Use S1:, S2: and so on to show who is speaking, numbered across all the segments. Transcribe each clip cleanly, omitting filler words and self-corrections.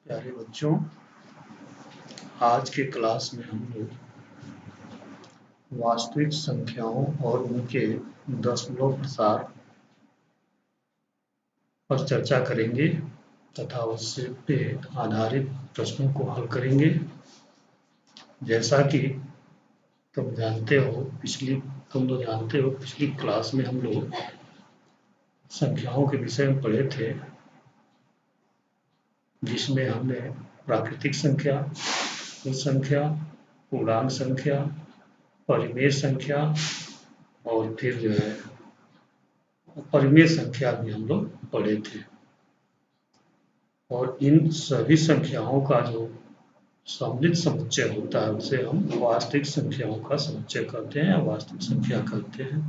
S1: प्यारे बच्चों, आज के क्लास में हम लोग वास्तविक संख्याओं और उनके दशमलव प्रसार पर चर्चा करेंगे तथा उससे पे आधारित प्रश्नों को हल करेंगे। जैसा कि तुम लोग जानते हो पिछली क्लास में हम लोग संख्याओं के विषय में पढ़े थे, जिसमें हमने प्राकृतिक संख्या, कुल संख्या, पूर्णांक संख्या, परिमेय संख्या और फिर जो है परिमेय संख्या भी हम लोग पढ़े थे। और इन सभी संख्याओं का जो सम्मिलित समुच्चय होता है उसे हम वास्तविक संख्याओं का समुच्चय कहते हैं या वास्तविक संख्या कहते हैं।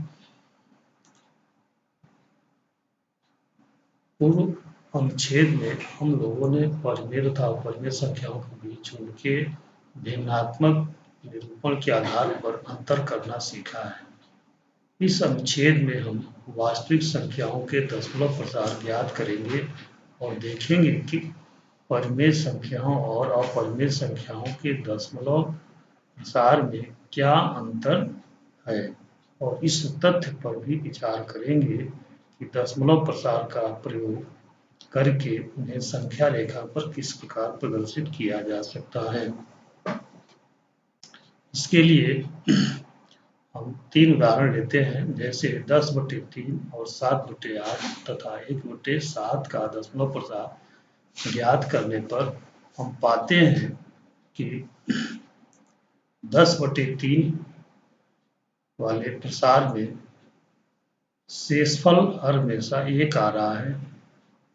S1: पूर्व अनुच्छेद में हम लोगों ने परिमेय तथा अपरिमेय संख्याओं के बीच उनके भिन्नात्मक निरूपण के आधार पर अंतर करना सीखा है। इस अनुच्छेद में हम वास्तविक संख्याओं के दशमलव प्रसार ज्ञात करेंगे और देखेंगे कि परिमेय संख्याओं और अपरिमेय संख्याओं के दशमलव प्रसार में क्या अंतर है, और इस तथ्य पर भी विचार करेंगे कि दशमलव प्रसार का प्रयोग करके उन्हें संख्या रेखा पर किस प्रकार प्रदर्शित किया जा सकता है। इसके लिए हम 3 उदाहरण लेते हैं, जैसे 10/3 और 7/8 तथा 1/7 का दशमलव प्रसार ज्ञात करने पर हम पाते हैं कि 10/3 वाले प्रसार में शेषफल हर हमेशा 1 आ रहा है,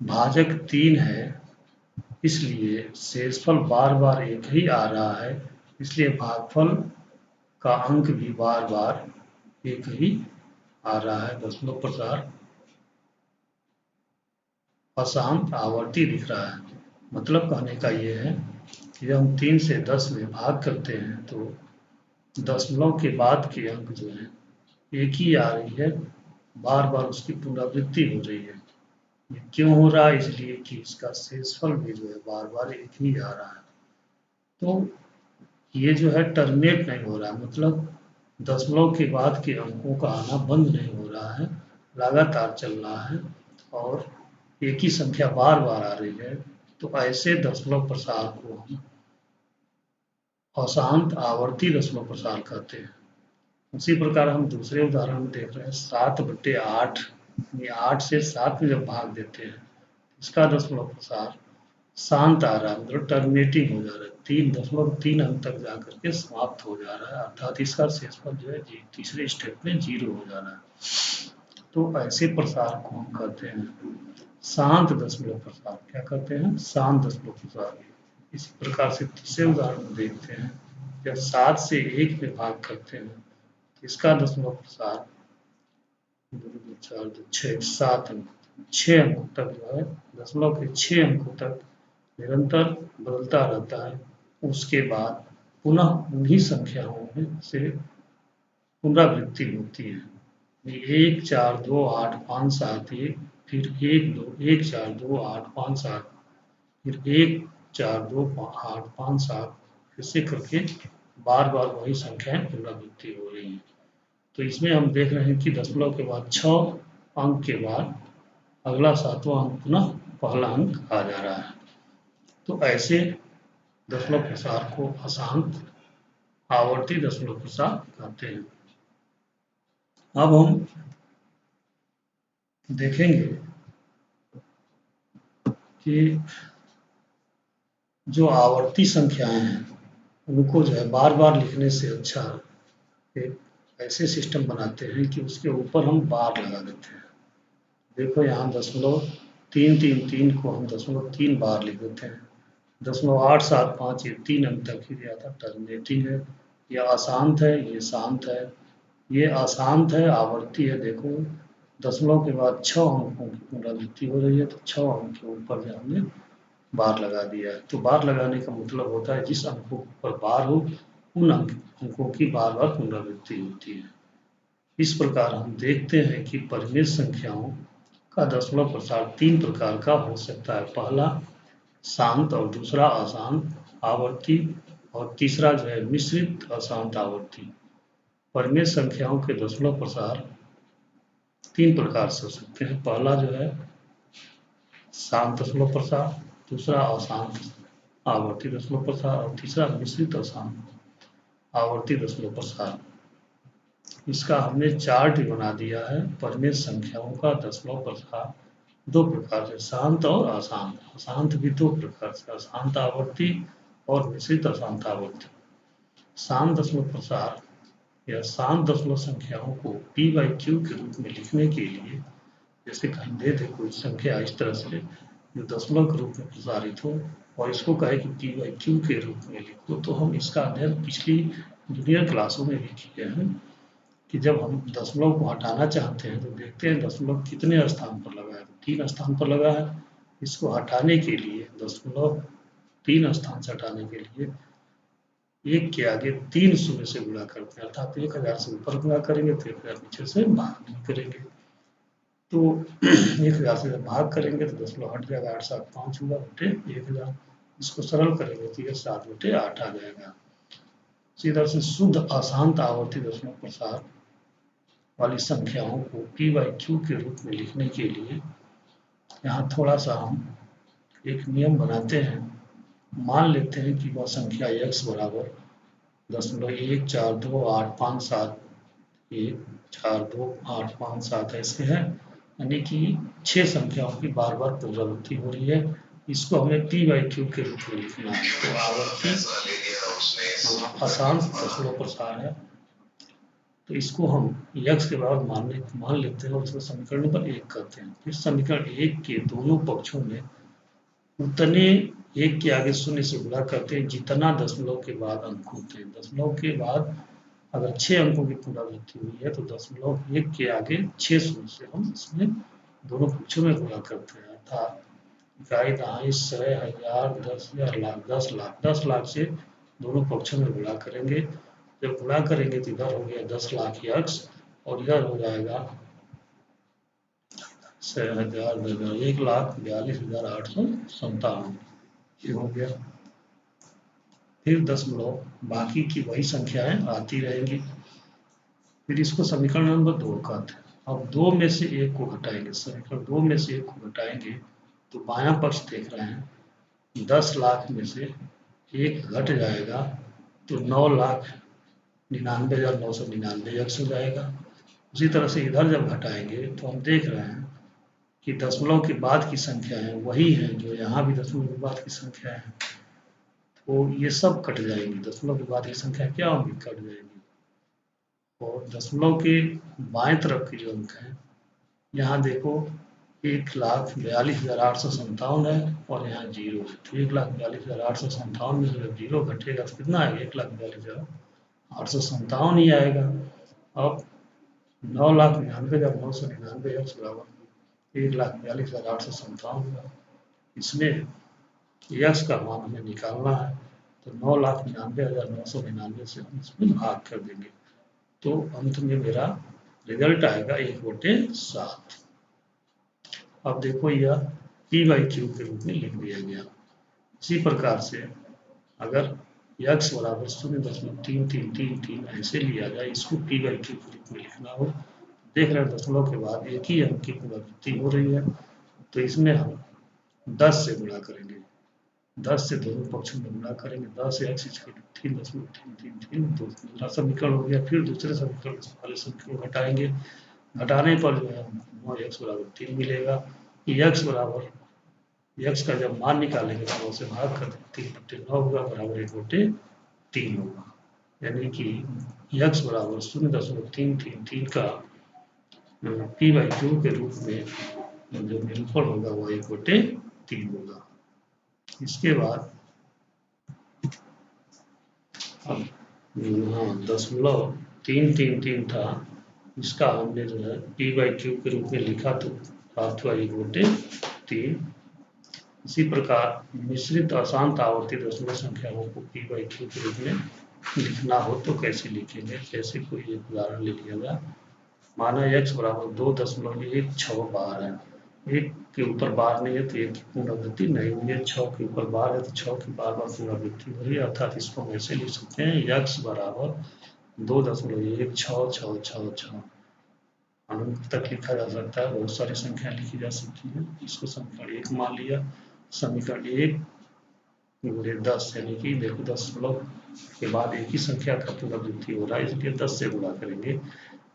S1: भाजक 3 है, इसलिए शेषफल बार बार 1 ही आ रहा है, इसलिए भागफल का अंक भी बार बार 1 ही आ रहा है। दशमलव प्रसार अशांत आवर्ती दिख रहा है। मतलब कहने का ये है कि जब हम 3 से 10 में भाग करते हैं तो दशमलव के बाद के अंक जो है 1 ही आ रही है, बार बार उसकी पुनरावृत्ति हो रही है। ये क्यों हो रहा है? इसलिए कि इसका शेषफल भी जो है बार बार 1 ही आ रहा है। तो ये जो है टर्मिनेट नहीं हो रहा है, मतलब दशमलव के बाद के अंकों का आना बंद नहीं हो रहा है, लगातार चल रहा है और एक ही संख्या बार बार आ रही है। तो ऐसे दशमलव प्रसार को हम अशांत आवर्ती दशमलव प्रसार कहते हैं। उसी प्रकार हम दूसरे उदाहरण में देख रहे हैं 7/8, 8 से 7 में जब भाग देते हैं इसका दशमलव प्रसार शांत आ रहा है, मतलब टर्मिनेटिंग हो जा रहा है, 3.3 अंक तक जाकर के समाप्त हो जा रहा है, अर्थात इसका शेषफल जो है तीसरे स्टेप में 0 हो जा रहा है। तो ऐसे प्रसार को हम कहते हैं शांत दशमलव प्रसार। क्या कहते हैं? शांत दशमलव प्रसार। इसी प्रकार से तीसरे उदाहरण में देखते हैं, जब 7 से 1 में भाग करते हैं इसका दशमलव प्रसार 4, 6, 7 अंक, 6 अंकों तक जो है दशमलव के 6 अंकों तक निरंतर बदलता रहता है। उसके बाद पुनः उन्हीं संख्याओं में से पुनरावृत्ति होती है। 1, 4, 2, 8, 5, 7, 1, फिर 1, 2, 1, 4, 2, 8, 5, 7, फिर 1, 4, 2, 8, 5, 7, ऐसे करके बार बार वही संख्याएं पुनरावृत्ति हो रही हैं। तो इसमें हम देख रहे हैं कि दशमलव के बाद 6 अंक के बाद अगला 7वां अंक पुनः पहला अंक आ जा रहा है। तो ऐसे दशमलव प्रसार को अशांत आवर्ती दशमलव प्रसार कहते हैं। अब हम देखेंगे कि जो आवर्ती संख्याएं हैं उनको जो है बार बार लिखने से अच्छा एक ऐसे सिस्टम बनाते हैं कि उसके ऊपर हम बार लगा देते हैं। देखो यहाँ 0.333 को हम 0.3 बार लिख देते हैं। 0.875 ये 3 अंक तक ही दिया था, टर्मिनेटिंग है, यह अशांत है, ये शांत है। ये अशांत है, आवर्ती है। देखो दशमलव के बाद 6 अंकों की पुनरावृत्ति हो रही है, तो 6 अंक के ऊपर जो हमने बार लगा दिया है। तो बार लगाने का मतलब होता है जिस अंकों पर बार हो उन अंकों की बार बार पुनरावृत्ति होती है। इस प्रकार हम देखते हैं कि परिमेय संख्याओं का दशमलव प्रसार 3 प्रकार का हो सकता है। पहला शांत और दूसरा अशांत आवर्ती, और तीसरा जो है मिश्रित अशांत आवर्ती। परिमेय संख्याओं के दशमलव प्रसार 3 प्रकार से हो सकते हैं। पहला जो है शांत दशमलव प्रसार, दूसरा अशांत आवर्ती दशमलव प्रसार और तीसरा मिश्रित अशांत आवर्ती दशमलव प्रसार। इसका हमने चार्ट भी बना दिया है। परिमेय संख्याओं का दशमलव प्रसार 2 प्रकार से, शांत और अशांत। अशांत भी 2 प्रकार से, अशांत आवर्ती और मिश्रित अशांत आवर्ती। शांत दशमलव प्रसार या शांत दशमलव संख्याओं को p/q के रूप में लिखने के लिए, जैसे हम दे दें कोई संख्या इस तरह से जो दशमलव के रूप में प्रसारित हो और इसको कहे कि p/q के रूप में लिखो, तो हम इसका अध्ययन पिछली जूनियर क्लासों में भी किए हैं कि जब हम दशमलव को हटाना चाहते हैं तो देखते हैं दशमलव कितने स्थान पर लगा है। 3 स्थान पर लगा है। इसको हटाने के लिए दशमलव 3 स्थान से हटाने के लिए 1 के आगे 3 शून्य से गुणा करते हैं, अर्थात 1000 से ऊपर गुणा करेंगे तो 1000 नीचे से भाग नहीं करेंगे। तो 1000 से जब भाग करेंगे तो दशमलव हट जाएगा, 8 7 5 होगा बटे 1000। इसको सरल करेंगे तो यह 7 बटे 8 आ जाएगा। इसी तरह से शुद्ध अशांत आवर्ती दशमलव प्रसार वाली संख्याओं को p/q के रूप में लिखने के लिए यहाँ थोड़ा सा हम एक नियम बनाते हैं। मान लेते हैं कि वह संख्या x बराबर 0.1428571 1428571 ऐसे है, यानी कि 6 संख्याओं की बार बार पुनरावृत्ति हो रही है। इसको हमें p/q के रूप में लिखना है। तो आवर्ती अशांत दशमलव प्रसार है, तो इसको हम x के बराबर मान लेते हैं और इसको समीकरण नंबर 1 करते हैं। फिर समीकरण 1 के दोनों पक्षों में उतने 1 के आगे शून्य से गुणा करते हैं जितना दशमलव के बाद अंक होते हैं। दशमलव के बाद अगर 6 अंकों की पुनरावृत्ति हुई है तो दशमलव 1 के आगे 6 शून्य से हम इसमें दोनों पक्षों में गुणा करते हैं, अर्थात इकाई, दहाई, 100, 1000, 10,000, लाख, 10 लाख। 10 लाख से दोनों पक्षों में गुणा करेंगे। जब गुणा करेंगे तो इधर हो गया 10 लाख x और इधर हो जाएगा 1,42,857। ये हो गया। फिर दशमलव बाकी की वही संख्याएं आती रहेंगी। फिर इसको समीकरण नंबर 2 कहते हैं। अब 2 में से 1 को घटाएंगे, समीकरण 2 में से 1 को घटाएंगे तो बायां पक्ष देख रहे हैं 10 लाख में से 1 घट जाएगा तो 9,99,999 x हो जाएगा। उसी तरह से इधर जब घटाएंगे तो हम देख रहे हैं कि दशमलव के बाद की संख्या है वही है जो यहाँ भी दशमलव के बाद की संख्या है, तो ये सब कट जाएंगी। दशमलव के बाद की संख्या क्या होगी, कट जाएगी। और दशमलव के बाएं तरफ के जो अंक हैं, यहाँ देखो 1,42,857 है और यहाँ 0 है, तो 1,42,857 में जब 0 घटेगा तो कितना आएगा, 1,42,857 ही आएगा। अब 9,99,999 x बराबर 1,42,857 होगा। इसमें x का मान हमें निकालना है, तो 9,99,999 से हम इसमें भाग कर देंगे, तो अंत में मेरा रिजल्ट आएगा 1/7। अब देखो यह p/q के रूप में लिख दिया गया। इसी प्रकार से अगर x बराबर 0.3333 ऐसे लिया जाए, इसको p/q के रूप में लिखना हो, देख रहे हैं दशमलव के बाद एक ही अंक की पुनरावृत्ति हो रही है, तो इसमें हम 10 से गुणा करेंगे। 10 से दोनों पक्षों में गुणा करेंगे। 10 x 3.333 दूसरा समीकरण हो गया। फिर दूसरे समीकरण वाले समीकरण घटाएंगे, घटाने पर जो है 9x बराबर 3 मिलेगा। x बराबर x का जब मान निकालेंगे तो 9 से भाग कर 3/9 होगा, बराबर 1/3 होगा, यानी कि x बराबर 0.333 का p/q के रूप में जो निरूपण होगा वो 1/3 होगा। इसके बाद अब 0.333 था, इसका हमने जो है p/q के रूप में लिखा तो प्राप्त हुआ 1/3। इसी प्रकार मिश्रित अशांत आवर्ती दशमलव संख्याओं को p/q के रूप में लिखना हो तो कैसे लिखेंगे। जैसे कोई एक उदाहरण ले लिया जाए, माना x बराबर 2.162 है। एक के ऊपर बार नहीं है तो एक की पुनरावृत्ति नहीं हुई है, 6 के ऊपर बार है तो 6 की बार बार पुनरावृत्ति हो रही है, अर्थात इसको हम ऐसे लिख सकते हैं यक्स बराबर 2.16666 अनंत तक लिखा जा सकता है, बहुत सारी संख्या लिखी जा सकती है। इसको समीकरण 1 मान लिया, समीकरण 1 गुणे 10 यानी कि देखो 10 के बाद एक ही संख्या का पुनरावृत्ति हो रहा है, इसलिए 10 से गुणा करेंगे,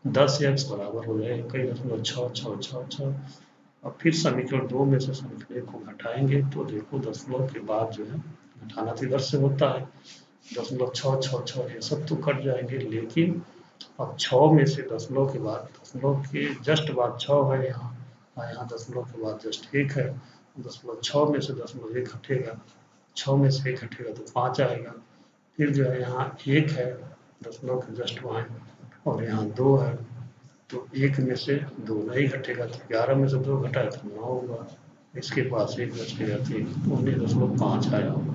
S1: 10x बराबर हो जाए 21.666। अब फिर समीकरण 2 में से समीकरण 1 को घटाएंगे तो देखो दशमलव के बाद जो है घटाना तो इधर से होता है, 0.666 ये सब तो कट जाएंगे, लेकिन अब 6 में से दशमलव के बाद, दशमलव के जस्ट बाद 6 है यहाँ, यहाँ दशमलव के बाद जस्ट 1 है, 6 में से 1 हटेगा, 6 में से 1 हटेगा तो 5 आएगा, फिर जो है यहाँ 1 है दशमलव के जस्ट वहाँ और यहाँ 2 है, तो 1 में से 2 नहीं घटेगा तो 11 में से 2 घटाए तो 9 होगा, इसके पास 1 बच गया तो 19.5 आया होगा,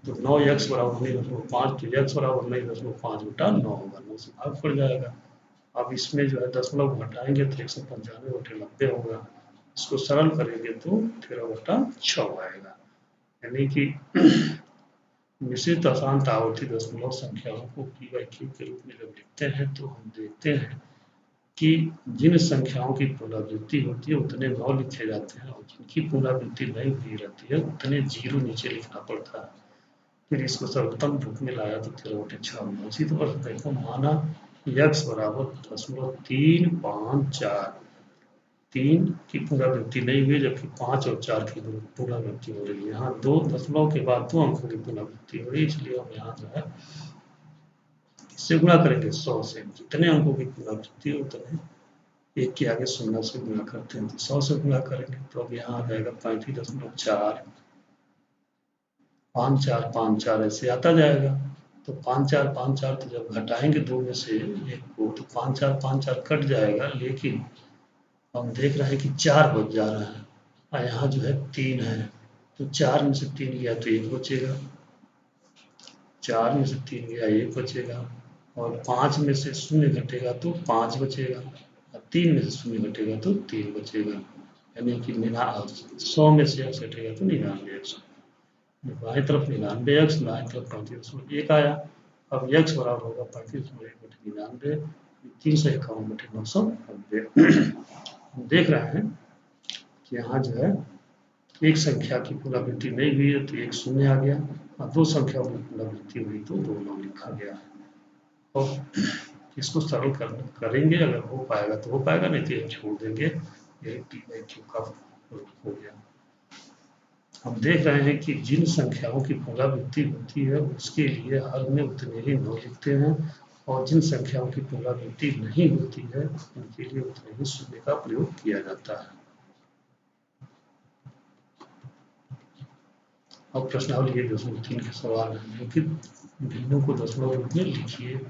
S1: तो 9x बराबर 19.5, तो x बराबर 19.5 बटा 9 होगा, 9 से भाग पड़ जाएगा। अब इसमें जो है दशमलव घटाएंगे तो 195/90 होगा, इसको सरल करेंगे तो 13/6 आएगा, यानी कि मिश्रित अशांत आवर्ती दशमलव संख्याओं को p/q के रूप में जब लिखते हैं तो हम देखते हैं कि जिन संख्याओं की पुनरावृत्ति होती है उतने 9 लिखे जाते हैं और जिनकी पुनरावृत्ति नहीं हुई रहती है उतने 0 नीचे लिखना पड़ता है। फिर इसको सर्वोत्तम रूप में लाया तो 13/6। इसी तरह देखो माना x बराबर 0.354, 3 की पुनरावृत्ति नहीं हुई जबकि 5 और 4 की पुनरावृत्ति हो रही है, यहाँ 2 दशमलव के बाद 2 अंकों की पुनरावृत्ति हो रही है, इसलिए हम यहाँ जो है इससे गुणा करेंगे 100 से, जितने अंकों की पुनरावृत्ति है उतने एक के आगे 0 से गुणा करते हैं तो 100 से गुणा करेंगे, तो अब यहाँ आ जाएगा 35.4, 5454 ऐसे आता जाएगा, तो 5454 तो जब घटाएंगे 2 में से 1 को तो 5454 कट जाएगा, लेकिन हम देख रहे हैं कि 4 बच जा रहा है और यहाँ जो है 3 है, तो 4 में से 3 गया तो 1 बचेगा, 4 में से 3 गया 1 बचेगा, और 5 में से 0 घटेगा तो 5 बचेगा, और 3 में से 0 घटेगा तो 3 बचेगा, यानी कि 100 में से x घटेगा तो 99x, बाएं तरफ 99x, दाएं तरफ 35.1 आया। अब x बराबर होगा 35.1/99, 351/990। हम देख रहे हैं कि यहाँ जो है एक संख्या की पुनरावृत्ति नहीं हुई है तो 1 0 आ गया, और 2 संख्याओं की पुनरावृत्ति हुई तो 2 9 लिखा गया है। और इसको सरल करेंगे, अगर हो पाएगा तो हो पाएगा, नहीं तो छोड़ देंगे, ये p/q का रूप हो गया। हम देख रहे हैं कि जिन संख्याओं की पुनरावृत्ति होती है उसके लिए हर में उतने ही 9 लिखते हैं, और जिन संख्याओं की पुनरावृत्ति नहीं होती है उनके लिए उतने ही 0 का प्रयोग किया जाता है। अब प्रश्नावली 1.3 के सवाल है, निम्नलिखित भिन्नों को दशमलव रूप में लिखिए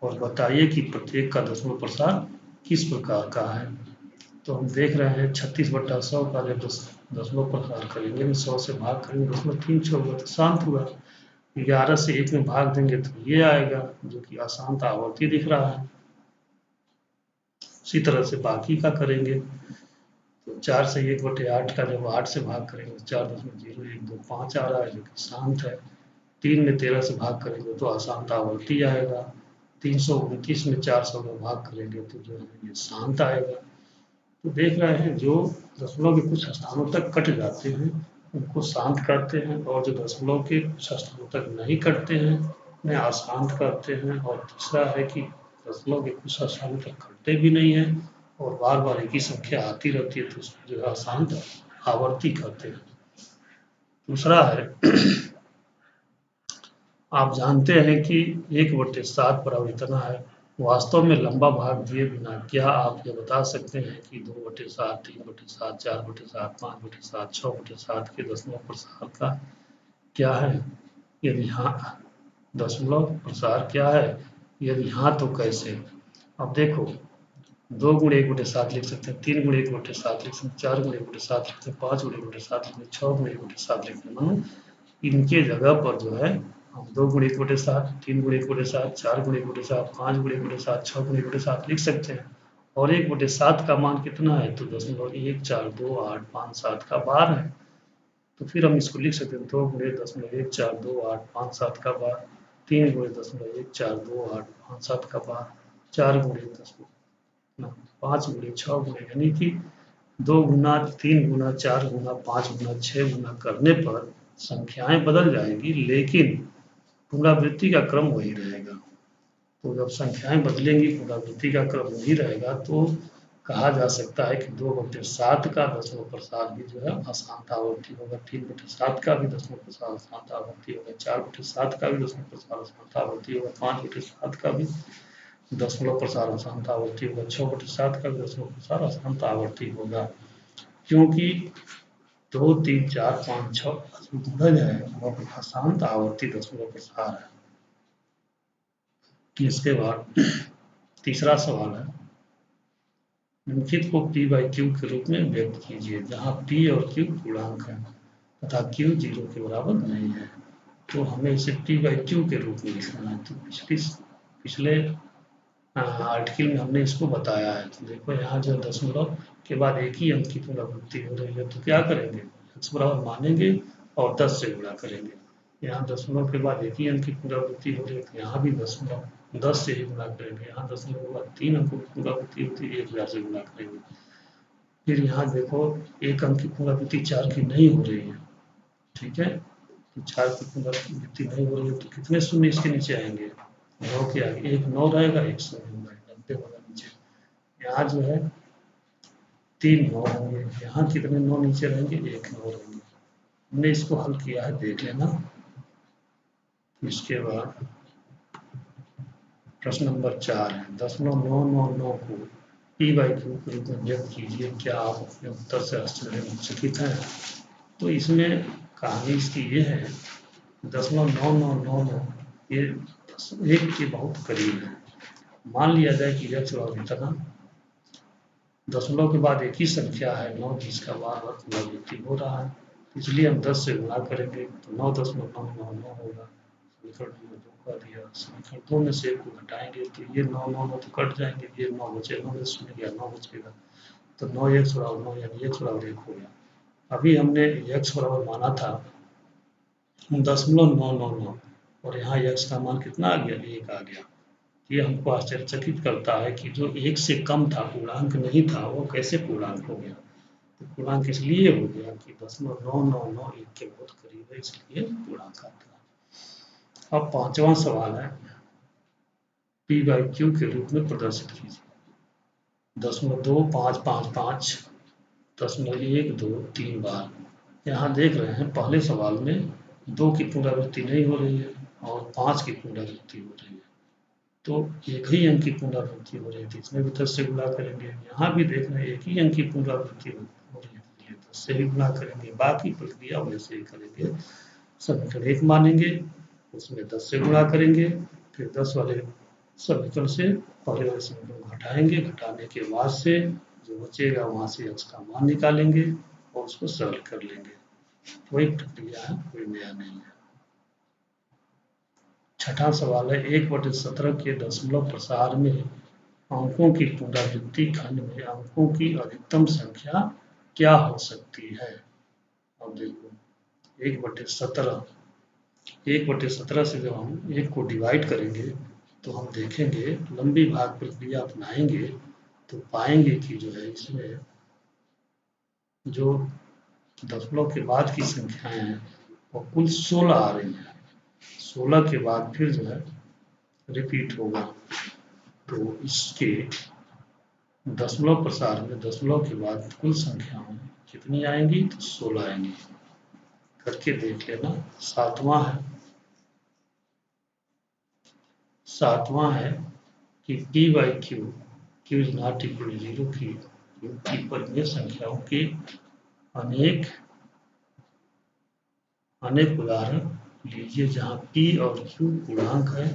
S1: और बताइए कि प्रत्येक का दशमलव प्रसार किस प्रकार का है। तो हम देख रहे हैं 36/100 का जब दशमलव प्रसार करेंगे, 100 से भाग करेंगे, 0.36 होगा तो शांत हुआ, 11 से 1 में भाग देंगे तो ये आएगा जो कि अशांत आवर्ती दिख रहा है। उसी तरह से बाकी का करेंगे तो 4 से 1/8 का जब 8 से भाग करेंगे तो 4.0125 आ रहा है जो कि शांत है। 3 में 13 से भाग करेंगे तो अशांत आवर्ती आएगा। 329 में 400 में भाग करेंगे तो जो है ये शांत आएगा। तो देख रहे हैं जो दशमलव के कुछ स्थानों तक कट जाते हैं उनको शांत करते हैं, और जो दशमलव के कुछ स्थानों तक नहीं कटते हैं उन्हें अशांत करते हैं, और तीसरा है कि दशमलव के कुछ स्थानों तक कटते भी नहीं है और बार बार एक ही संख्या आती रहती है तो उसको जो है अशांत आवर्ती करते हैं। दूसरा है आप जानते हैं कि 1/7 बराबर इतना है, वास्तव में लंबा भाग दिए बिना क्या आप ये बता सकते हैं कि 2/7, 3/7, 4/7, 5/7, 6/7 के दशमलव प्रसार का क्या है? यदि हाँ, दशमलव प्रसार क्या है? यदि हाँ तो कैसे? अब देखो 2 × 1/7 लिख सकते हैं, 3 × 1/7 लिख सकते हैं, 4 × 1/7 लिखते हैं, 5 × 1/7 लिखते हैं, 6 × 1/7 लिखते हैं। इनके जगह पर जो है हम 2 × 1/7, 3 × 1/7, 4 × 1/7, 5 × 1/7, 6 × 1/7 लिख सकते हैं, और 1/7 का मान कितना है, तो 0.142857 का बार है। तो फिर हम इसको लिख सकते हैं 2 × 10.142857 का बार, 3 × 10.142857 का बार, 4 × 10 5 × 6 गुणे, यानी कि 2 गुना 3 गुना 4 गुना 5 गुना 6 गुना करने पर संख्याएं बदल जाएंगी, लेकिन पुनरावृत्ति का क्रम वही रहेगा। तो जब संख्याएं बदलेंगी, पुनरावृत्ति का क्रम वही रहेगा, तो कहा जा सकता है कि 2/7 का दसमों प्रसार भी जो है अशांत आवर्ती होगा, 3/7 का भी दसमों प्रसार अशांत आवर्ती होगा, 4/7 का भी दसमों प्रसार अशांत आवर्ती होगा, 5/7 का भी दसमलव प्रसार अशांत आवर्ती होगा, 6/7 का भी दसमलव प्रसार अशांत आवर्ती होगा, क्योंकि 2, 3, 4, 5, 6 गुणा जाएगा वह अशांत आवर्ती दसमलव प्रसार है। इसके बाद तीसरा सवाल है, निम्नलिखित को p/q के रूप में व्यक्त कीजिए, जहां p और q पूर्णांक है तथा q 0 के बराबर नहीं है। तो हमें इसे p/q के रूप में लिखना है। तो पिछले आर्टिकल में हमने इसको बताया है। तो देखो यहाँ जो दशमलव के बाद एक ही अंक की पुनरावृत्ति हो रही है, तो क्या करेंगे, x बराबर मानेंगे और 10 से गुणा करेंगे। यहाँ दशमलव के बाद एक ही अंक की पुनरावृत्ति हो रही है, तो यहाँ भी दशमलव 10 से ही गुणा करेंगे। यहाँ दशमलव के बाद 3 अंकों की पुनरावृत्ति होती है, 1000 से गुणा करेंगे। फिर यहाँ देखो एक अंक की पुनरावृत्ति 4 की नहीं हो रही है, ठीक है, तो 4 की पुनरावृत्ति नहीं हो रही है, तो कितने शून्य इसके नीचे आएंगे, 9 के आगे एक 9 रहेगा, एक शून्य होगा, 90 होगा नीचे। यहाँ जो है 3 9 होंगे, यहाँ कितने 9 नीचे रहेंगे, एक 9 रहेंगे। हमने इसको हल किया है, देख लेना। इसके बाद प्रश्न नंबर 4 है, 10.999 को p/q के रूप में व्यक्त कीजिए, क्या आप अपने उत्तर से आश्चर्यचकित हैं। तो इसमें कहानी इसकी ये है, 10.9999 ये 1 के बहुत करीब है। मान लिया जाए कि x बराबर इतना, दशमलव के बाद एक ही संख्या है 9 जिसका बार बार पुनरावृत्ति हो रहा है, इसलिए हम 10 से गुणा करेंगे तो 9.999 होगा। समीकरण नंबर 2 का दिया, समीकरण 2 में से 1 को घटाएंगे तो ये 9 9 9 तो कट जाएंगे, ये 9 बचे, 9 में शून्य गया 9 बचेगा, तो 9x बराबर 9 यानी x बराबर 1 हो गया। अभी हमने x बराबर माना था 10.999 और यहाँ x का मान कितना आ गया, 1 आ गया। ये हमको आश्चर्यचकित करता है कि जो 1 से कम था, पूर्णांक नहीं था, वो कैसे पूर्णांक हो गया। तो पूर्णांक इसलिए हो गया कि 10.999 1 के बहुत करीब है, इसलिए पूर्णांक आता है। अब पांचवा सवाल है, p/q के रूप में प्रदर्शित कीजिए। 0.2555 0.123 बार। यहाँ देख रहे हैं पहले सवाल में 2 की पुनरावृत्ति नहीं हो रही है और 5 की पुनरावृत्ति हो रही है, तो एक ही अंक की पुनरावृत्ति हो रही थी, इसमें भी 10 से गुणा करेंगे। यहाँ भी देख रहे हैं एक ही अंक की पुनरावृत्ति हो रही है, 10 से ही गुणा करेंगे। बाकी प्रक्रिया वैसे ही करेंगे, समीकरण 1 मानेंगे, उसमें 10 से गुणा करेंगे, फिर 10 वाले समीकरण से पहले वाले समीकरण घटाएंगे, घटाने के बाद से जो बचेगा वहाँ से x का मान निकालेंगे और उसको सरल कर लेंगे। वही प्रक्रिया है, कोई नया नहीं है। छठा सवाल है, 1/17 के दशमलव प्रसार में अंकों की पुनरावृत्ति खंड में अंकों की अधिकतम संख्या क्या हो सकती है। अब देखो 1/17 से जब हम 1 को डिवाइड करेंगे तो हम देखेंगे, लंबी भाग प्रक्रिया अपनाएंगे तो पाएंगे कि जो है इसमें जो दशमलव के बाद की संख्याएं हैं वो कुल 16 आ रही है। 16 के बाद फिर जो है रिपीट होगा, तो इसके दशमलव प्रसार में दशमलव के बाद कुल संख्याएं कितनी आएंगी, तो 16 आएंगी। करके देख लेना। सातवां है कि p/q q is not equal to 0 की परिमेय संख्याओं के अनेक उदाहरण लीजिए जहां p और q पूर्णांक है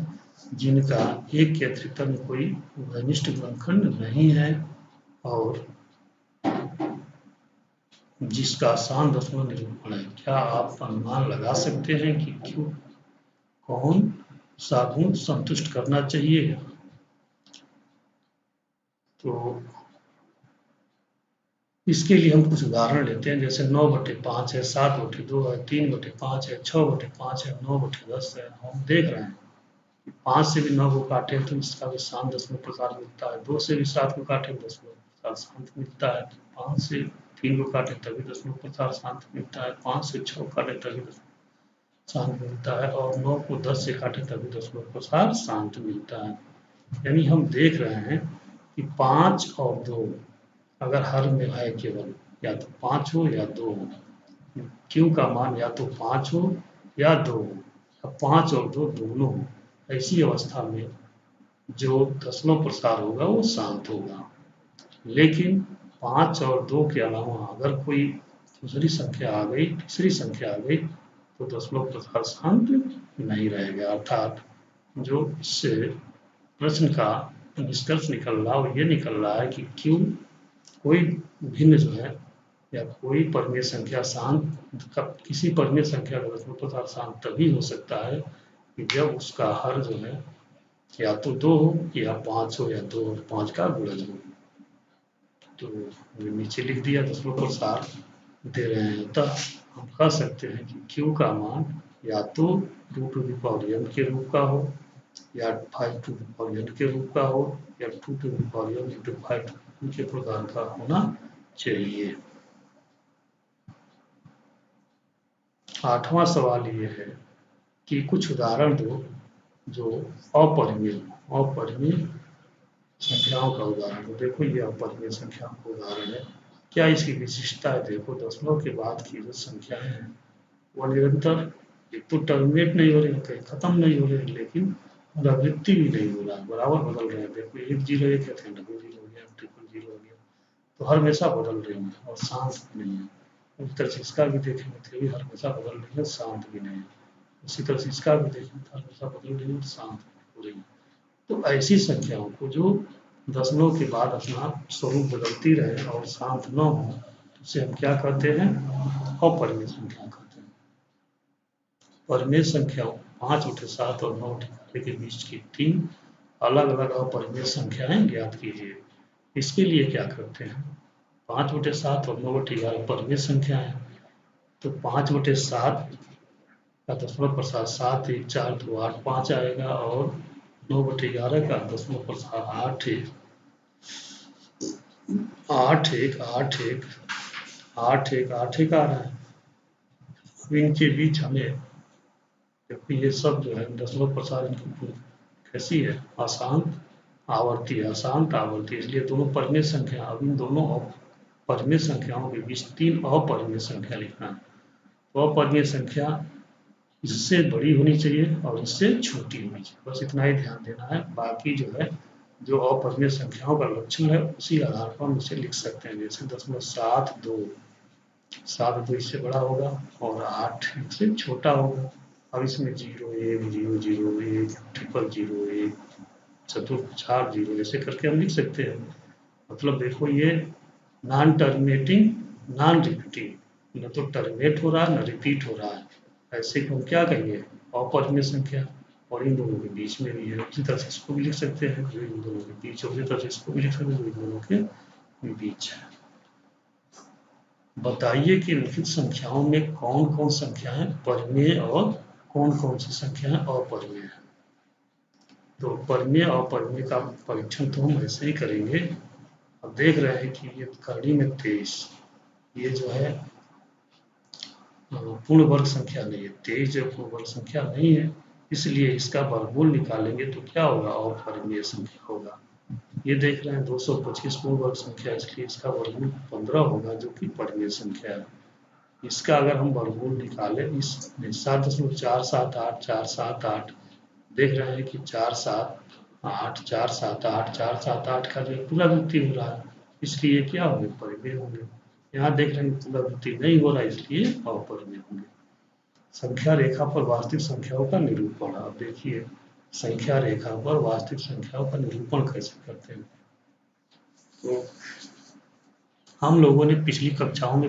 S1: जिनका एक के अतिरिक्त में कोई घनिष्ठ गुणनखंड नहीं है और जिसका आसान दशमलव निरूपण है। क्या आप अनुमान लगा सकते हैं कि q कौन सा गुण संतुष्ट करना चाहिए। तो इसके लिए हम कुछ उदाहरण लेते हैं, जैसे 9/5 है, 7/2 है, 3/5 है, 6/5 है, 9/10 है। हम देख रहे हैं कि 5 से भी 9 को काटे तो इसका भी शांत दशमलव प्रसार मिलता है, 2 से भी 7 को काटे तो दशमलव प्रसार शांत मिलता है, 5 से 3 को काटे तभी दशमलव प्रसार शांत मिलता है, 5 से 6 काटे तभी शांत मिलता है, और 9 को 10 से काटे तभी दशमलव प्रसार शांत मिलता है। यानी हम देख रहे हैं कि 5 और 2 अगर हर में है केवल, या तो 5 हो या 2 हो, क्यू का मान या तो 5 हो या 2 हो, अब 5 और 2 दोनों हो, ऐसी अवस्था में जो दशमलव प्रसार होगा वो शांत होगा। लेकिन 5 और 2 के अलावा अगर कोई दूसरी संख्या आ गई, तीसरी संख्या आ गई, तो दशमलव प्रसार शांत नहीं रहेगा। अर्थात जो इससे प्रश्न का निष्कर्ष निकल रहा है वो ये निकल रहा है कि क्यों कोई भिन्न जो है या कोई परिमेय संख्या शांत किसी परिमेय संख्या का दशमलव प्रसार शांत तभी हो सकता है कि जब उसका हर जो है या तो 2 हो या 5 हो या 2 और 5 का गुणज हो। तो नीचे लिख दिया दशमलव प्रसार दे रहे हैं, अतः हम कह सकते हैं कि क्यू का मान या तो 2n के रूप का हो, या 5n के रूप का हो, या 2n into 5 के प्रकार का होना चाहिए। 8वां सवाल ये है कि कुछ उदाहरण दो जो अपरिमेय संख्याओं का उदाहरण हो। देखो ये अपरिमेय संख्याओं का उदाहरण है, क्या इसकी विशिष्टता है। देखो दशमलव के बाद की जो संख्याएं हैं वो निरंतर एक तो टर्मिनेट नहीं हो रही, कहीं खत्म नहीं हो रही, लेकिन पुनरावृत्ति भी नहीं हो रहा, बराबर बदल रहे हैं। देखो 1 0 1 है, 2 0 हो गया, 0 0 हो गया, तो हर हमेशा बदल रही है और शांत भी नहीं है। उस तरह से इसका भी देखेंगे तो भी हर हमेशा बदल रही है, शांत भी नहीं है। उसी तरह से इसका भी देखेंगे तो हर हमेशा बदल रही है और शांत हो रही है। तो ऐसी संख्याओं को जो दशमलव के बाद अपना स्वरूप बदलती रहे और शांत न हो, उसे हम क्या कहते हैं, अपरिमेय संख्या कहते हैं। परिमेय संख्याओं 5/7 और 9/11 के बीच की 3 अलग अलग अपरिमेय संख्याएं ज्ञात कीजिए। इसके लिए क्या करते हैं, 5/7 और 9/11 परिमेय संख्या है, तो 5/7 का दशमलव प्रसार 7 1 4 2 8 5 आएगा, और 9/11 का दशमलव प्रसार 8 1 8 1 8 1 8 1 8 1 आ रहा है। अब इनके बीच हमें देखो ये सब जो है दशमलव प्रसार इनकी कैसी है, अशांत आवर्ती है, अशांत आवर्ती, इसलिए दोनों परिमेय संख्या, अब इन दोनों परिमेय संख्याओं के बीच 3 अपरिमेय संख्या लिखना है। तो अपरिमेय संख्या इससे बड़ी होनी चाहिए और इससे छोटी होनी चाहिए, बस इतना ही ध्यान देना है। बाकी जो है जो अपरिमेय संख्याओं का लक्षण है उसी आधार पर हम इसे लिख सकते हैं, जैसे 0.72 7 2 इससे बड़ा होगा और 8 इससे छोटा होगा। अब इसमें 0 1 0 0 1 0 1 चतुर्थ 4 0 ऐसे करके हम लिख सकते हैं। मतलब देखो ये नॉन टर्मिनेटिंग नॉन रिपीटिंग, न तो टर्मिनेट हो रहा है न रिपीट हो रहा है, ऐसे को हम क्या कहेंगे, अपरिमेय संख्या। और इन दोनों के बीच में भी है, उसी तरह से इसको भी लिख सकते हैं जो इन दोनों के बीच, उसी तरह से इसको भी लिख सकते हैं जो इन दोनों के बीच है। बताइए कि निम्नलिखित संख्याओं में कौन कौन संख्याएं परिमेय और कौन कौन सी संख्याएं अपरिमेय है। तो परिमेय और अपरिमेय का परीक्षण तो हम ऐसे ही करेंगे। अब देख रहे हैं कि ये करड़ी में 23, ये जो है पूर्ण वर्ग संख्या नहीं है, 23 जो पूर्ण वर्ग संख्या नहीं है, इसलिए इसका वर्गमूल निकालेंगे तो क्या होगा, अपरिमेय संख्या होगा। ये देख रहे हैं 225 पूर्ण वर्ग संख्या, इसलिए इसका वर्गमूल 15 होगा जो कि परिमेय संख्या है। इसका अगर हम वर्गमूल निकालें, इस 7.478 478, देख रहे हैं कि 478 478 478 का जो पुनरावृत्ति हो रहा है, इसलिए क्या होंगे, परिमेय होंगे। यहाँ देख रहे हैं पुनरावृत्ति नहीं हो रहा, इसलिए अपरिमेय होंगे। संख्या रेखा पर वास्तविक संख्याओं का निरूपण। अब देखिए संख्या रेखा पर वास्तविक संख्याओं का निरूपण कैसे करते हैं। तो हम लोगों ने पिछली कक्षाओं में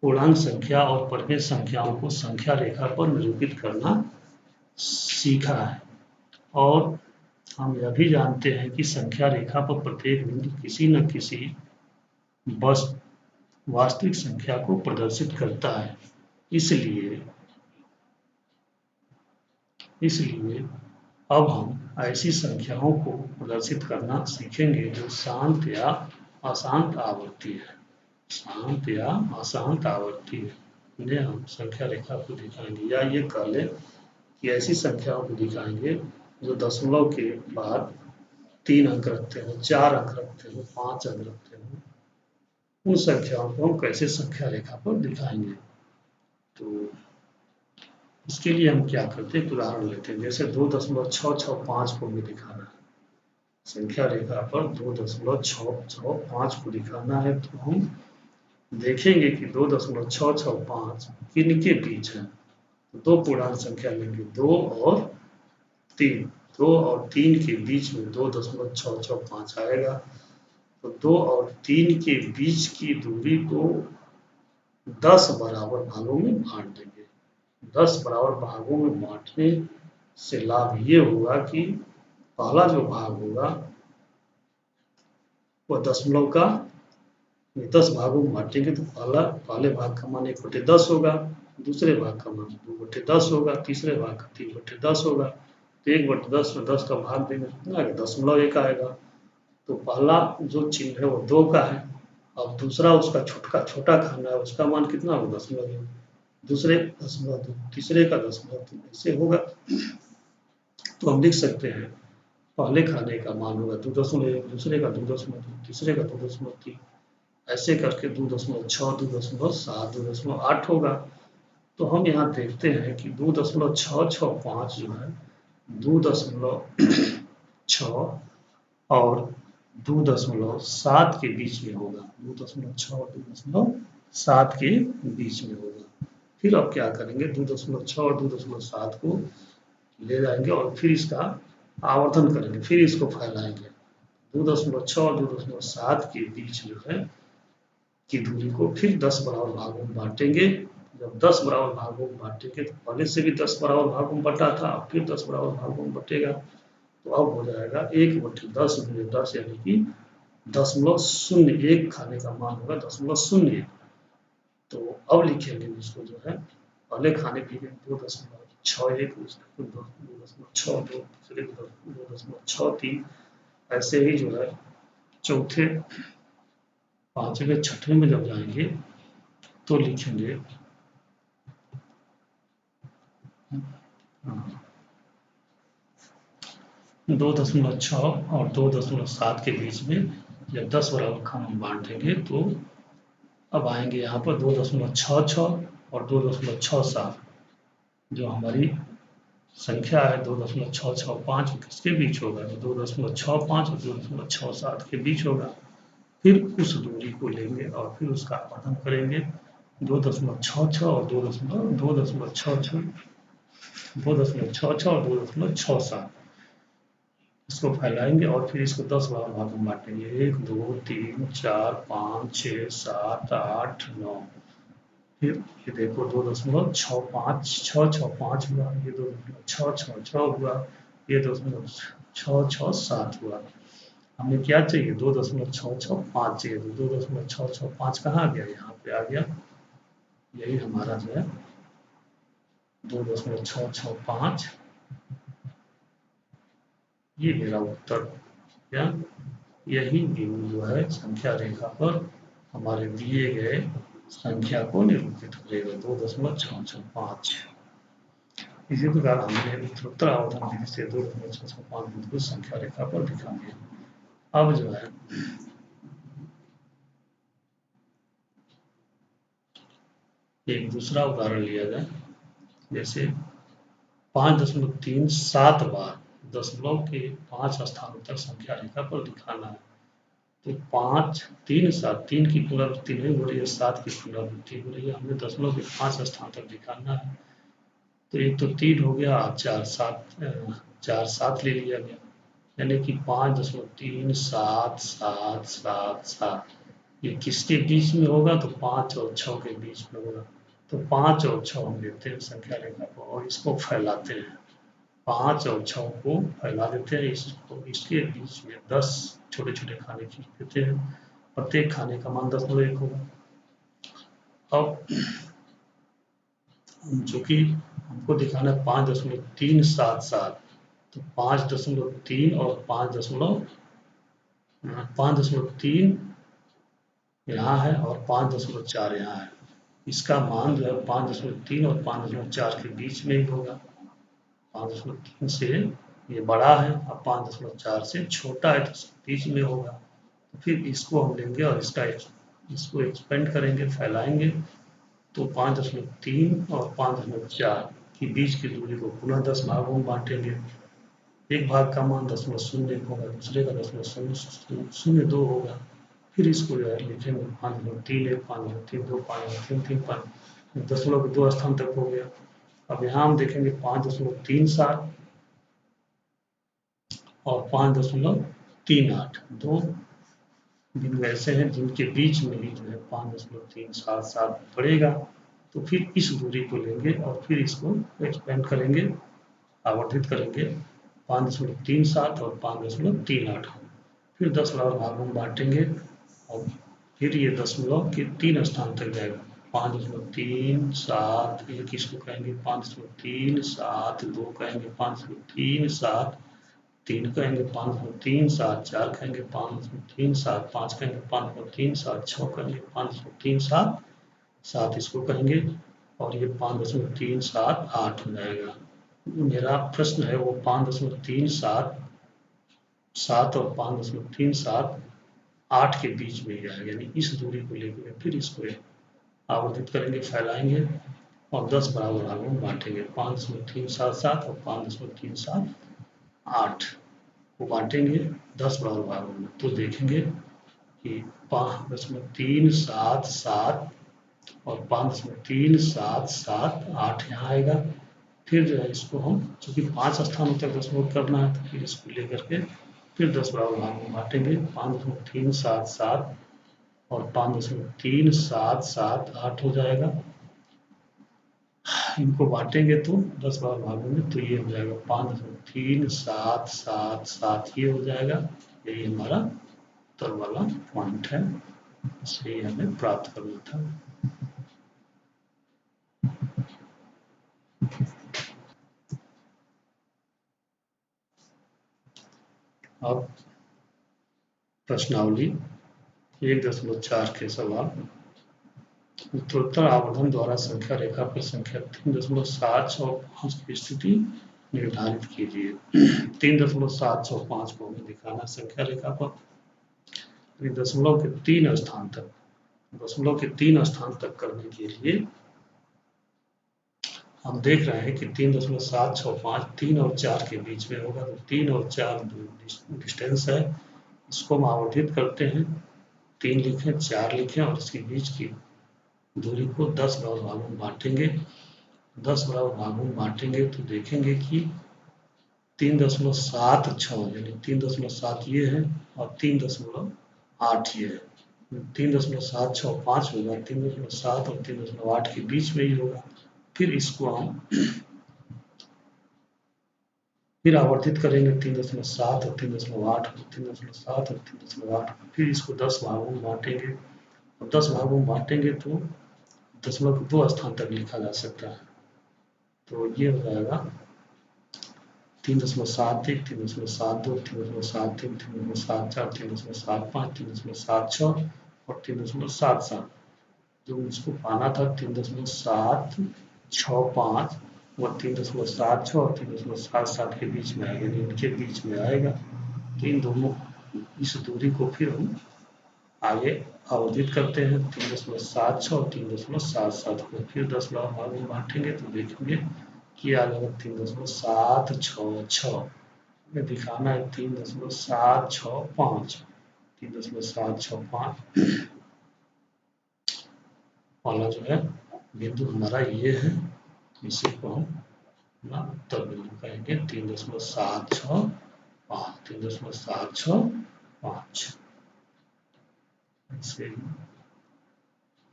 S1: पूर्णांक संख्या और परिमेय संख्याओं को संख्या रेखा पर निरूपित करना सीखा है, और हम यह भी जानते हैं कि संख्या रेखा पर प्रत्येक बिंदु किसी न किसी बस वास्तविक संख्या को प्रदर्शित करता है। इसलिए अब हम ऐसी संख्याओं को प्रदर्शित करना सीखेंगे जो शांत या अशांत आवृत्ति है। शांत या अशांत आवृत्ति है, इन्हें हम संख्या रेखा को दिखाएंगे। या ये कह लें कि ऐसी संख्याओं को दिखाएंगे जो दशमलव के बाद 3 अंक रखते हो, 4 अंक रखते हो, 5 अंक रखते हो। उन संख्याओं को हम कैसे संख्या रेखा पर दिखाएंगे। तो इसके लिए हम क्या करते हैं, एक उदाहरण लेते हैं। जैसे 2.665 को हमें दिखाना है, संख्या रेखा पर 2.665 को दिखाना है। तो हम देखेंगे कि 2.665 किनके बीच है। तो दो पूर्णांक संख्या लेंगे, 2 और 3। 2 और 3 के बीच में 2.665 आएगा। तो 2 और 3 के बीच की दूरी को 10 बराबर भागों में बांट देंगे। 10 बराबर भागों में बांटने से लाभ ये होगा कि पहला जो भाग होगा वह दशमलव का 10 भागों में बांटेंगे तो पहले भाग का मान 1/10 होगा, दूसरे भाग का मान 2/10 होगा, तीसरे भाग का 3/10 होगा। तो 1/10 में 10 का भाग देंगे कितना आएगा, 0.1 आएगा। तो पहला जो चिन्ह है वो 2 का है। अब दूसरा उसका छोटा खाना है, उसका मान कितना होगा, 0.1। दूसरे 0.2, तीसरे का 0.3, ऐसे होगा। तो हम लिख सकते हैं पहले खाने का मान होगा 2.1, दूसरे का 2.2, तीसरे का 2.3, ऐसे करके 2.6, 2.7, 2.8 होगा। तो हम यहाँ देखते हैं कि 2.665 जो है 2.6 और 2.7 के बीच में होगा। 2.6 और 2.7 के बीच में होगा। फिर अब क्या करेंगे, 2.6 और 2.7 को ले जाएंगे और फिर इसका आवर्धन करेंगे, फिर इसको फैलाएंगे। 2.6 और 2.7 के बीच जो है की दूरी को फिर 10 बराबर भागों में बांटेंगे। जब 10 बराबर भागों में बांटेंगे तो पहले से भी 10 बराबर भागों में बटा था, अब फिर 10 बराबर भागों में बटेगा। तो अब हो जाएगा 1/10 × 10 यानी कि 0.01 खाने का मान होगा 0.01। तो अब लिखेंगे इसको जो है पहले खाने के लिए 2.61, 2.62, 2.63, ऐसे ही जो है चौथे, पांचवें, छठवें में जब जाएंगे तो लिखेंगे 2.6 और 2.7 के बीच में जब 10 बराबर खानों में बांट देंगे तो अब आएंगे यहाँ पर 2.66 और 2.67। जो हमारी संख्या है 2.665 किसके बीच होगा, 2.65 और 2.67 के बीच होगा। फिर उस दूरी को लेंगे और फिर उसका आवर्धन करेंगे। 2.66 और 2.66 और 2.67, इसको फैलाएंगे और फिर इसको 10 भागों में बांटेंगे। 1, 2, 3, 4, 5, 6, 7, 8, 9। फिर ये देखो 2.665 हुआ, ये 2.666 हुआ, ये 2.667 हुआ। हमें क्या चाहिए, 2.665 चाहिए। तो 2.665 कहाँ गया, यहाँ पे आ गया। यही हमारा जो है 2.665, ये मेरा उत्तर। या यही बिंदु जो है संख्या रेखा पर हमारे दिए गए संख्या को निरूपित करेगा, 2.665। इसी प्रकार हमने उत्तरोत्तर आवर्धन विधि से 2.665 बिंदु को संख्या रेखा पर दिखाएंगे। अब जो है एक दूसरा उदाहरण लिया जाए। जैसे 5.37 बार दशमलव के 5 स्थानों तक संख्या रेखा पर दिखाना है। तो 5, 3, 7, 3 की पुनरावृत्ति नहीं हो रही है, 7 की पुनरावृत्ति हो रही है। हमें दशमलव के 5 स्थान तक दिखाना है। तो एक तो 3 हो गया, 4, 7 ले लिया गया, यानी कि 5.377777। ये किसके बीच में होगा, तो 5 और 6 के बीच में होगा। तो 5 और 6 हम लेते हैं संख्या रेखा को और इसको फैलाते हैं 5 और 6 को फैला देते हैं, इसके बीच में 10 छोटे छोटे खाने खींच देते हैं, प्रत्येक खाने का मान 10.1 होगा। अब चूंकि हमको दिखाना है 5.377, तो 5.3 और 5.3 यहाँ है और 5.4 यहाँ है। इसका मान जो है 5.3 और 5.4 के बीच में ही होगा। 5.3 से ये बड़ा है और 5.4 से छोटा है, तो बीच में होगा। तो फिर इसको हम लेंगे और इसको एक्सपेंड करेंगे, फैलाएंगे, तो 5.3 और 5.4 के बीच की दूरी को पुनः 10 भागों में बांटेंगे। एक भाग का मान 0.01 होगा, दूसरे का 0.02 होगा। फिर इसको जो है लिखेंगे 5.31, 5.32, 5.33, 5 के 2 स्थान तक हो गया। अब यहाँ हम देखेंगे 5.37 और 5.38, दो बिंदु ऐसे हैं जिनके बीच में ही जो है 5.377 पड़ेगा। तो फिर इस दूरी को लेंगे और फिर इसको एक्सपेंड करेंगे, आवर्धित करेंगे 5.37 और 5.38, फिर 10 बराबर भागों में बांटेंगे और फिर ये दशमलव के 3 स्थान तक जाएगा। 5.37 एक इसको कहेंगे, 5.372 कहेंगे, 5.373 कहेंगे, 5.374 कहेंगे, 5.375 कहेंगे, 5.376 कहेंगे, 5.377 इसको कहेंगे और ये 5.378 हो जाएगा। मेरा प्रश्न है वो 5.377 और 5.378 के बीच में ही आएगा, यानी इस दूरी को लेकर फिर इसको आवर्धित करेंगे, फैलाएंगे और 10 बराबर भागों में बांटेंगे। 5.377 और 5.378 को बांटेंगे 10 बराबर भागों में, तो देखेंगे कि 5.377 और 5.377 यहाँ आएगा। फिर जो है इसको हम चूंकि 5 स्थानों तक दशमलव करना है, तो फिर इसको लेकर के फिर 10 बराबर भागों में बांटेंगे। 5.377 और 5.3778 हो जाएगा। इनको बांटेंगे तो 10 बराबर भागों में, तो ये हो जाएगा 5.3777 ये हो जाएगा। यही हमारा उत्तर वाला पॉइंट है, इसे हमें प्राप्त करना था। अब प्रश्नावली 1.4 के सवाल। उत्तरोत्तर आवर्धन द्वारा संख्या रेखा पर संख्या 3.765 की स्थिति निर्धारित कीजिए। 3.765 को हमें दिखाना संख्या रेखा पर, दशमलव के 3 स्थान तक करने के लिए हम देख रहे हैं कि 3.765 3 और 4 के बीच में होगा, तो 3 और 4 डिस्टेंस है, इसको हम आवर्धित करते हैं, 3 लिखें, 4 लिखें और इसके बीच की दूरी को 10 बराबर भागों में बांटेंगे। 10 बराबर भागों में बांटेंगे तो देखेंगे कि 3.76 यानी 3.7 ये है और 3.8 ये है। 3.765 होगा, 3.7 और 3.8 के बीच में ही होगा। फिर इसको हम फिर आवर्धित करेंगे 3.7 और 3.8, 3.7 और 3.8, फिर इसको 10 भागों में बांटेंगे और 10 भागों में बांटेंगे तो दशमलव के 2 स्थान तक लिखा जा सकता है। तो ये हो जाएगा 3.71, 3.72, 3.73, 3.74, 3.75, 3.76 और 3.77। जो मुझको पाना था 3.765 और 3.76 और 3.77 के बीच में आएगा, यानी इनके बीच में आएगा। तो इन दोनों इस दूरी को फिर हम आगे आवर्धित करते हैं 3.76 और 3.77 को, फिर 10 भागों में बांटेंगे तो देखेंगे कि आ जाएगा 3.766 में दिखाना है 3.765, 3.765 वाला जो है बिंदु हमारा ये है, इसी को हम अपना उत्तर बिंदु कहेंगे 3.765।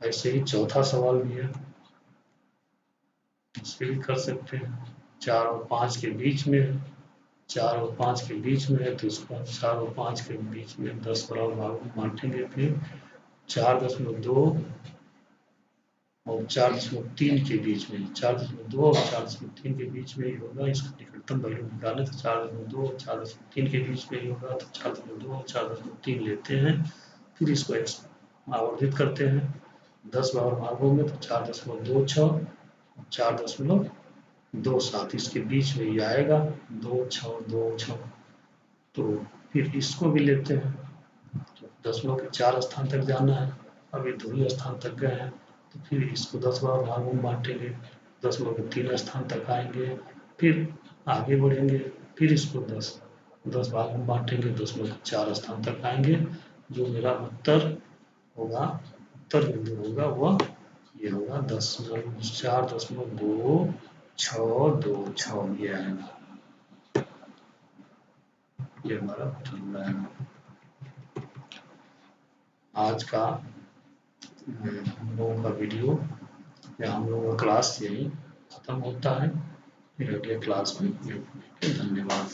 S1: ऐसे ही चौथा सवाल भी है, इसे भी कर सकते हैं। 4 और 5 के बीच में है, 4 और 5 के बीच में है, तो इसको 4 और 5 के बीच में 10 बराबर भागों में बांटेंगे। फिर 4.2 और 4.3 के बीच में, 4.2 और 4.3 के बीच में ही होगा। इसका निकटतम वैल्यू निकालें तो 4.2 और 4.3 के बीच में ही होगा, तो 4.2 और 4.3 लेते हैं। फिर इसको आवर्धित करते हैं 10 बराबर भागों में, तो 4.26 और 4.27 इसके बीच में ही आएगा, 2 6 2 6। तो फिर इसको भी लेते हैं, तो दशमलव के 4 स्थान तक जाना है, अभी 2 ही स्थान तक गए हैं, तो फिर इसको 10 बराबर भागों में बांटेंगे, दशमलव के 3 स्थान तक आएंगे, फिर आगे बढ़ेंगे, फिर इसको 10 भागों में बांटेंगे, दशमलव के 4 स्थान तक आएंगे। जो मेरा उत्तर होगा, उत्तर बिंदु होगा वह ये होगा 4.2626, ये आएगा, ये हमारा उत्तर हो जाएगा। आज का हम लोगों का वीडियो या हम लोगों का क्लास यही खत्म होता है। फिर अगले क्लास में मिलेंगे। धन्यवाद।